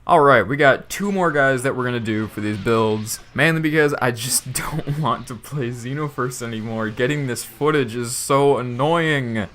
Alright, we got two more guys that we're gonna do for these builds, mainly because I just don't want to play Xenoverse anymore. Getting this footage is so annoying.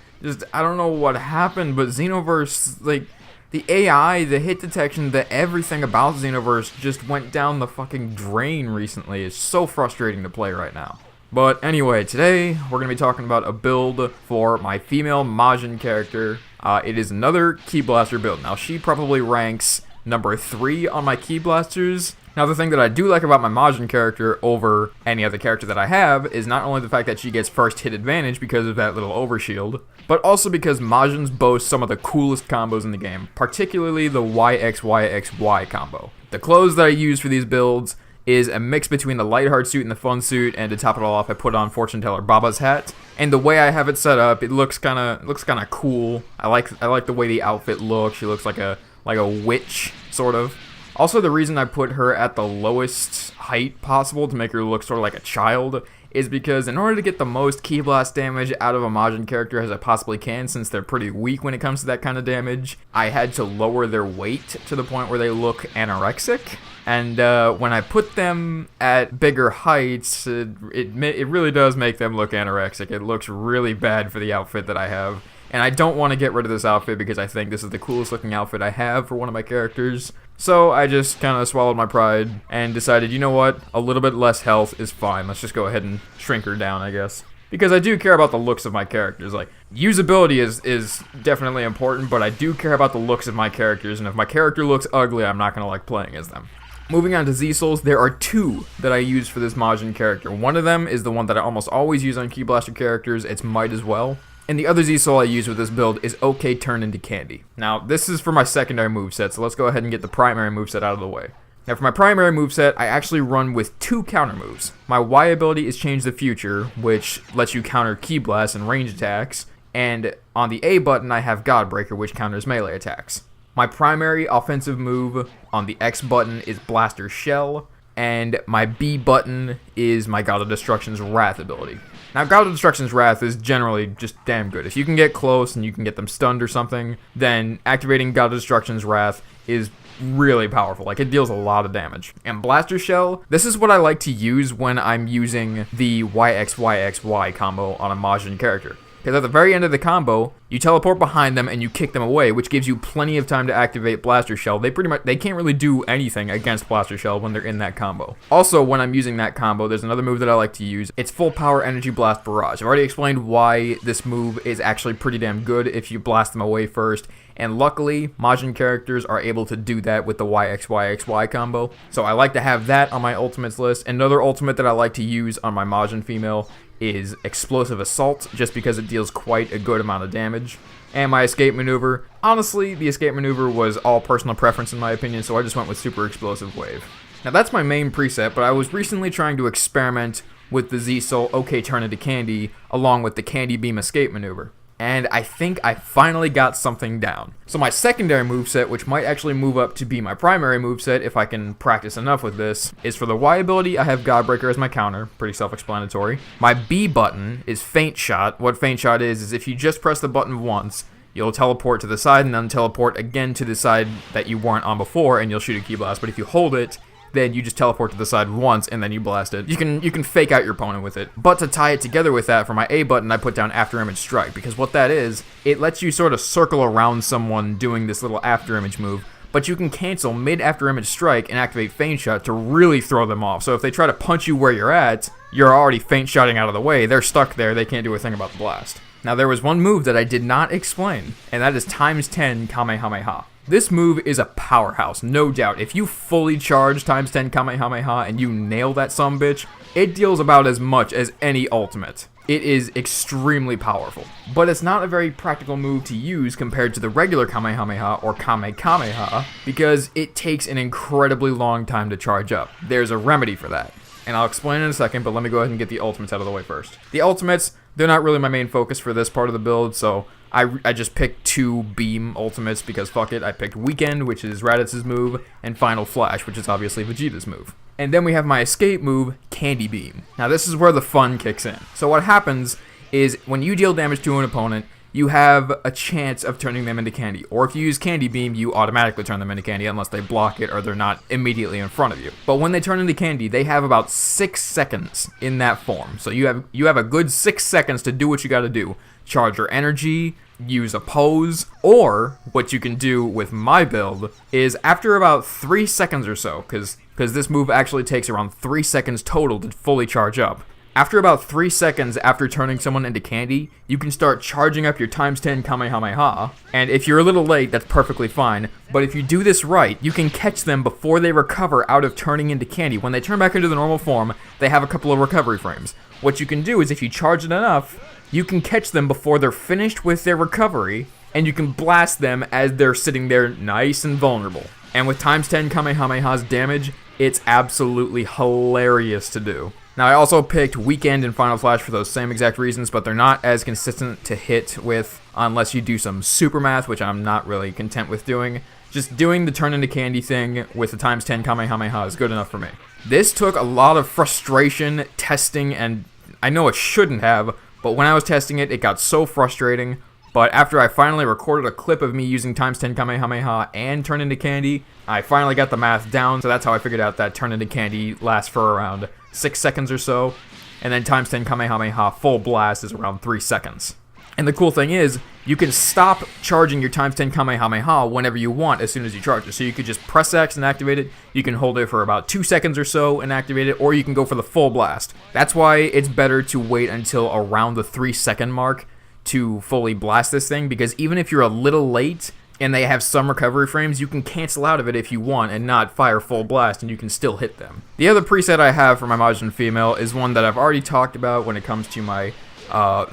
I don't know what happened, but Xenoverse, like, the AI, the hit detection, the everything about Xenoverse just went down the fucking drain recently. It's so frustrating to play right now. But anyway, today we're going to be talking about a build for my female Majin character. It is another Ki Blaster build. Now, she probably ranks number 3 on my Ki Blasters. Now, the thing that I do like about my Majin character over any other character that I have is not only the fact that she gets first hit advantage because of that little overshield, but also because Majins boast some of the coolest combos in the game, particularly the YXYXY combo. The clothes that I use for these builds is a mix between the Lightheart suit and the Fun suit, and to top it all off, I put on Fortune Teller Baba's hat. And the way I have it set up, it looks kind of cool. I like the way the outfit looks. She looks like a witch, sort of. Also, the reason I put her at the lowest height possible to make her look sort of like a child is because in order to get the most Ki Blast damage out of a Majin character as I possibly can, since they're pretty weak when it comes to that kind of damage, I had to lower their weight to the point where they look anorexic. And when I put them at bigger heights, it really does make them look anorexic. It looks really bad for the outfit that I have. And I don't want to get rid of this outfit because I think this is the coolest looking outfit I have for one of my characters. So I just kind of swallowed my pride and decided, you know what, a little bit less health is fine. Let's just go ahead and shrink her down, I guess. Because I do care about the looks of my characters. Like, usability is definitely important, but I do care about the looks of my characters. And if my character looks ugly, I'm not going to like playing as them. Moving on to Z-Souls, there are 2 that I use for this Majin character. One of them is the one that I almost always use on Ki Blaster characters. It's Might as well. And the other Z-Soul I use with this build is OK Turn into Candy. Now, this is for my secondary moveset, so let's go ahead and get the primary moveset out of the way. Now, for my primary moveset, I actually run with 2 counter moves. My Y ability is Change the Future, which lets you counter Ki Blast and range attacks. And on the A button, I have Godbreaker, which counters melee attacks. My primary offensive move on the X button is Blaster Shell. And my B button is my God of Destruction's Wrath ability. Now, God of Destruction's Wrath is generally just damn good. If you can get close and you can get them stunned or something, then activating God of Destruction's Wrath is really powerful. Like, it deals a lot of damage. And Blaster Shell, this is what I like to use when I'm using the YXYXY combo on a Majin character. Because at the very end of the combo, you teleport behind them and you kick them away, which gives you plenty of time to activate Blaster Shell. They can't really do anything against Blaster Shell when they're in that combo. Also, when I'm using that combo, there's another move that I like to use. It's Full Power Energy Blast Barrage. I've already explained why this move is actually pretty damn good if you blast them away first. And luckily, Majin characters are able to do that with the YXYXY combo. So I like to have that on my ultimates list. Another ultimate that I like to use on my Majin female is Explosive Assault, just because it deals quite a good amount of damage. And my escape maneuver, honestly, the escape maneuver was all personal preference in my opinion, so I just went with Super Explosive Wave. Now that's my main preset, but I was recently trying to experiment with the Z-Soul OK Turn into Candy along with the Candy Beam escape maneuver. And I think I finally got something down. So my secondary moveset, which might actually move up to be my primary moveset if I can practice enough with this, is for the Y ability, I have Godbreaker as my counter. Pretty self-explanatory. My B button is Feint Shot. What Feint Shot is if you just press the button once, you'll teleport to the side and then teleport again to the side that you weren't on before, and you'll shoot a Ki Blast. But if you hold it, then you just teleport to the side once and then you blast it. You can fake out your opponent with it. But to tie it together with that, for my A button, I put down After Image Strike, because what that is, it lets you sort of circle around someone doing this little after image move, but you can cancel mid After Image Strike and activate Feint Shot to really throw them off. So if they try to punch you where you're at, you're already Feint Shotting out of the way. They're stuck there. They can't do a thing about the blast. Now, there was one move that I did not explain, and that is ×10 Kamehameha. This move is a powerhouse, no doubt. If you fully charge ×10 Kamehameha and you nail that sumbitch, it deals about as much as any ultimate. It is extremely powerful, but it's not a very practical move to use compared to the regular Kamehameha or Kamehameha because it takes an incredibly long time to charge up. There's a remedy for that, and I'll explain in a second, but let me go ahead and get the ultimates out of the way first. The ultimates, they're not really my main focus for this part of the build, so I just picked 2 beam ultimates because fuck it. I picked Weekend, which is Raditz's move, and Final Flash, which is obviously Vegeta's move. And then we have my escape move, Candy Beam. Now this is where the fun kicks in. So what happens is when you deal damage to an opponent, you have a chance of turning them into candy. Or if you use Candy Beam, you automatically turn them into candy unless they block it or they're not immediately in front of you. But when they turn into candy, they have about 6 seconds in that form. So you have a good 6 seconds to do what you gotta do. Charge your energy, use a pose, or what you can do with my build is after about 3 seconds or so, because this move actually takes around 3 seconds total to fully charge up. After about 3 seconds after turning someone into candy, you can start charging up your ×10 Kamehameha, and if you're a little late, that's perfectly fine, but if you do this right, you can catch them before they recover out of turning into candy. When they turn back into the normal form, they have a couple of recovery frames. What you can do is if you charge it enough, you can catch them before they're finished with their recovery, and you can blast them as they're sitting there nice and vulnerable. And with ×10 Kamehameha's damage, it's absolutely hilarious to do. Now, I also picked Weekend and Final Flash for those same exact reasons, but they're not as consistent to hit with unless you do some super math, which I'm not really content with doing. Just doing the turn into candy thing with the ×10 Kamehameha is good enough for me. This took a lot of frustration, testing, and I know it shouldn't have, but when I was testing it, it got so frustrating. But after I finally recorded a clip of me using ×10 Kamehameha and turn into candy, I finally got the math down, so that's how I figured out that turn into candy lasts for around 6 seconds or so, and then ×10 Kamehameha full blast is around 3 seconds. And the cool thing is, you can stop charging your ×10 Kamehameha whenever you want as soon as you charge it. So you could just press X and activate it, you can hold it for about 2 seconds or so and activate it, or you can go for the full blast. That's why it's better to wait until around the 3-second mark to fully blast this thing, because even if you're a little late and they have some recovery frames, you can cancel out of it if you want and not fire full blast, and you can still hit them. The other preset I have for my Majin female is one that I've already talked about when it comes to my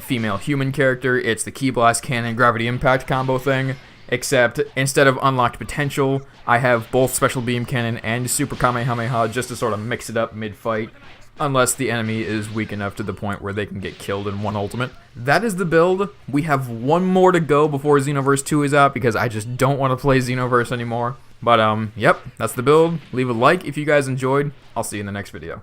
female human character. It's the Ki Blast Cannon Gravity Impact combo thing, except instead of unlocked potential, I have both Special Beam Cannon and Super Kamehameha just to sort of mix it up mid-fight, unless the enemy is weak enough to the point where they can get killed in one ultimate. That is the build. We have one more to go before Xenoverse 2 is out, because I just don't want to play Xenoverse anymore. But, yep, that's the build. Leave a like if you guys enjoyed. I'll see you in the next video.